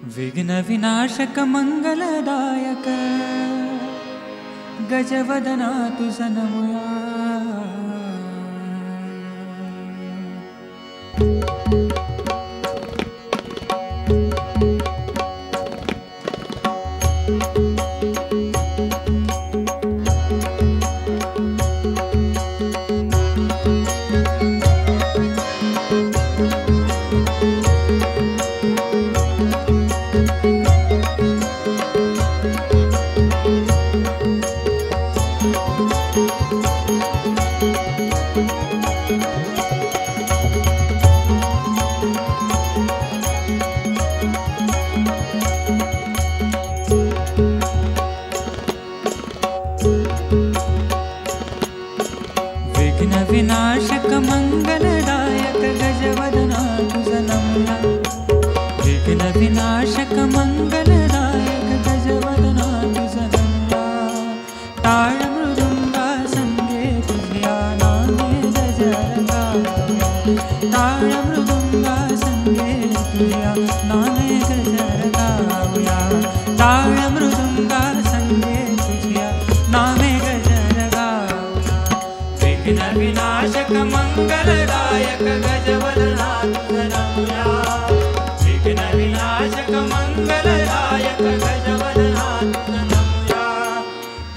विघ्न विनाशक मंगलदायक गजवदना तुझा नमूया। विघ्न विनाशक मंगलदायक गजवदना तुझा नमूया। विघ्न विनाशक मंगलदायक गजवदना तुझा नमूया। टाळ मृदुंगा संगे तुझ्या नामे गजर गाऊया। टाळ मृदुंगा संगे तुझ्या नामे गजर गाऊया। टाळ मृदुंगा संगे तुझ्या नामे गजर गाऊया। विघ्न विनाशक मंगलदायक गजवदना तुझा नमूया। विघ्न विनाशक मंगलदायक गजवदना तुझा नमूया।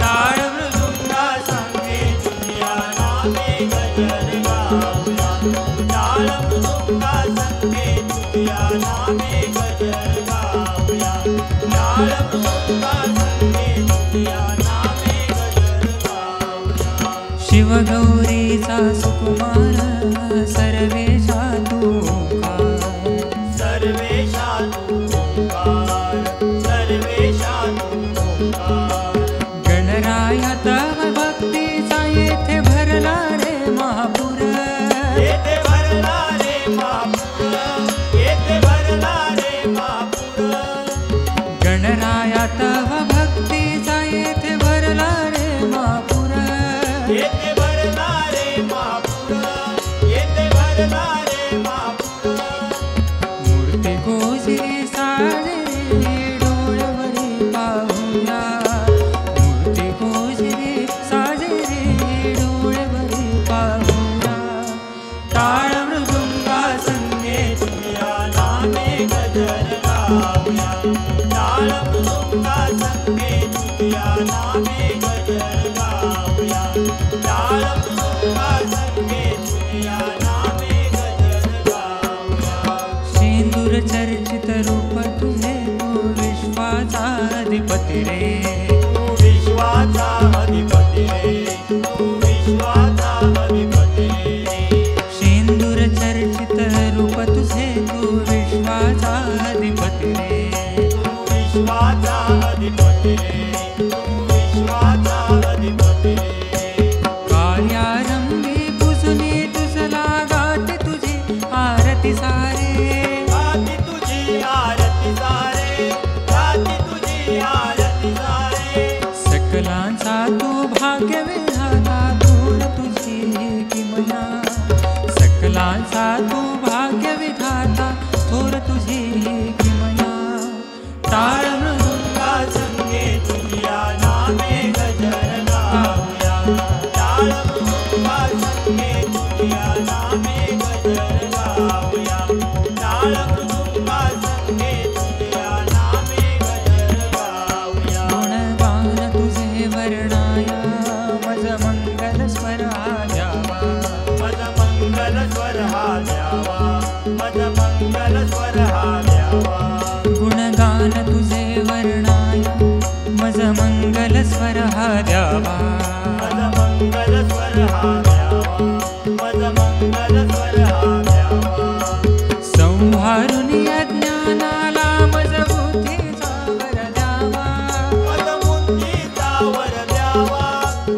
टाळ मृदुंगा संगे तुझ्या नामे गजर गाऊया। टाळ मृदुंगा संगे तुझ्या नामे गजर गाऊया। टाळ मृदुंगा संगे तुझ्या नामे गजर गाऊया। शिव गौरीचा सुकुमार सर्वेशा तू ओंकार। सर्वेशा तू ओंकार। सर्वेशा तू ओंकार। गणराया तव भक्तीचा येथे भरला रे महापूर। येथे भरला रे महापूर। येथे भरला रे महापूर। गणराया तव भक्तीचा येथे भरला रे महापूर। येथे भरला रे महापूर। येथे भरला रे महापूर। मूर्ती गोजिरी साजरी डोळवरी पाहूया। मूर्ती गोजिरी साजरी डोळवरी पाहूया। टाळ मृदुंगा संगे तुझ्या नामे गजर गाऊया। टाळ मृदुंगा संगे तुझ्या नामे गजर गाऊया। टाळ मृदुंगा संगे तुझ्या नामे गजर गाऊया। सिंदूर चर्चित रूप तुझे तू विश्वाचा अधिपती रे। तू विश्वाचा अधिपती रे। तू विश्वाचा अधिपती रे। सिंदूर चर्चित रूप तुझे तू विश्वाचा अधिपती रे। तू विश्वाचा अधिपती रे। तू विश्वाचा अधिपती रे। कार्यारंभी पुजुनी तुझला गाते तुझी आरती सारे। गाते तुझी आरती सारे। गाते तुझी आरती सारे। सकलांचा तू भाग्य विधाता थोर तुझी किमया। सकलांचा तू भाग्य विधाता थोर तुझी किमया। टाळ मृदुंगा संगे तुझ्या नामे गजर गाऊया। टाळ मृदुंगा संगे तुझ्या नामे गजर गाऊया। टाळ मृदुंगा संगे तुझ्या नामे गजर गाऊया। गुणगान तुझे वर्णाया मज मंगल स्वर हा द्यावा। मज मंगल स्वर हा द्यावा। मज मंगल स्वर हा द्यावा। गुणगान तुझे वर्णाया मज मंगल स्वर हा द्यावा। मज मंगल स्वर हा द्यावा। मज मंगल स्वर हा द्यावा। संहारुनी अज्ञानाला मज बुद्धीचा वर द्यावा। मज बुद्धीचा वर द्यावा।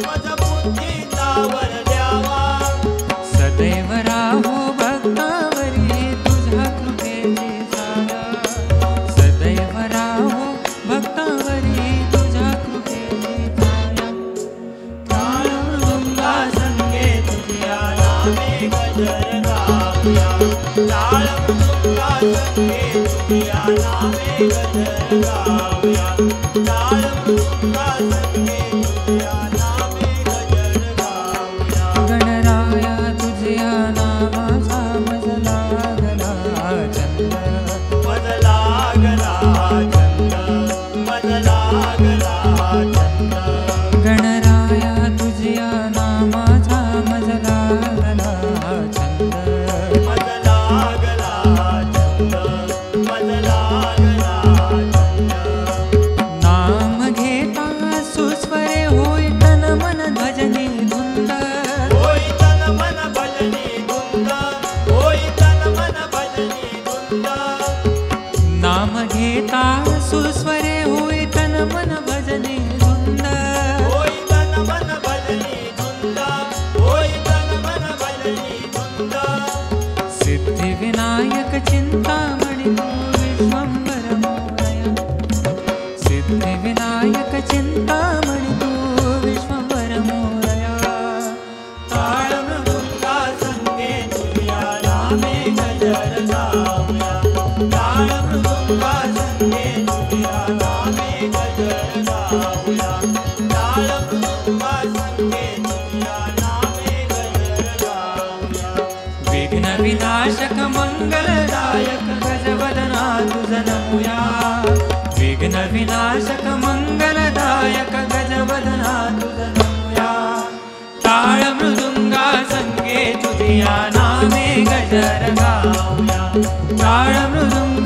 मज बुद्धीचा वर द्यावा। सदैव राहो भक्तावरी तुझ्या कृपेची छाया। सदैव राहो भक्तावरी तुझ्या कृपेची छाया। टाळ मृदुंगा संगे तुझ्या नामे गजर गाऊया। टाळ मृदुंगा संगे तुझ्या नामे गजर गाऊया टाळ मृदुंगा संगे तुझ्या नामे गजर गाऊया गणराया तुझ्या नामाचा मज लागला छंद मज लागला छंद मज लागला छंद गणराया तुझ्या नामाचा मज लागला छंद मज लागला छंद मज लागला छंद नाम घेता सुस्वरे होय तन मन भजनी धुंद होय तन मन भजनी धुंद होय तन मन भजनी धुंद नाम घेता सुस्वरे होय तन मन भजनी धुंद होय तन मन भजनी धुंद होय तन मन भजनी धुंद सिद्धिविनायक चिंतामणि तू विश्वंभर मोरया सिद्धिविनायक चिंतामणि तू विश्वंभर मोरया टाळ मृदुंगा संगे तुझ्या नामे गजर गाऊया टाळ मृदुंगा संगे तुझ्या नामे गजर गाऊया टाळ मृदुंगा संगे तुझ्या नामे गजर गाऊया विघ्न विनाशक मंगलदायक गजवदना तुझ नमुया विघ्न विनाशक मंगलदायक गजवदना तुझ नमुया टाळ मृदुंगा संगे तुझ्या नामे गजर गाऊया टाळ मृदुंगा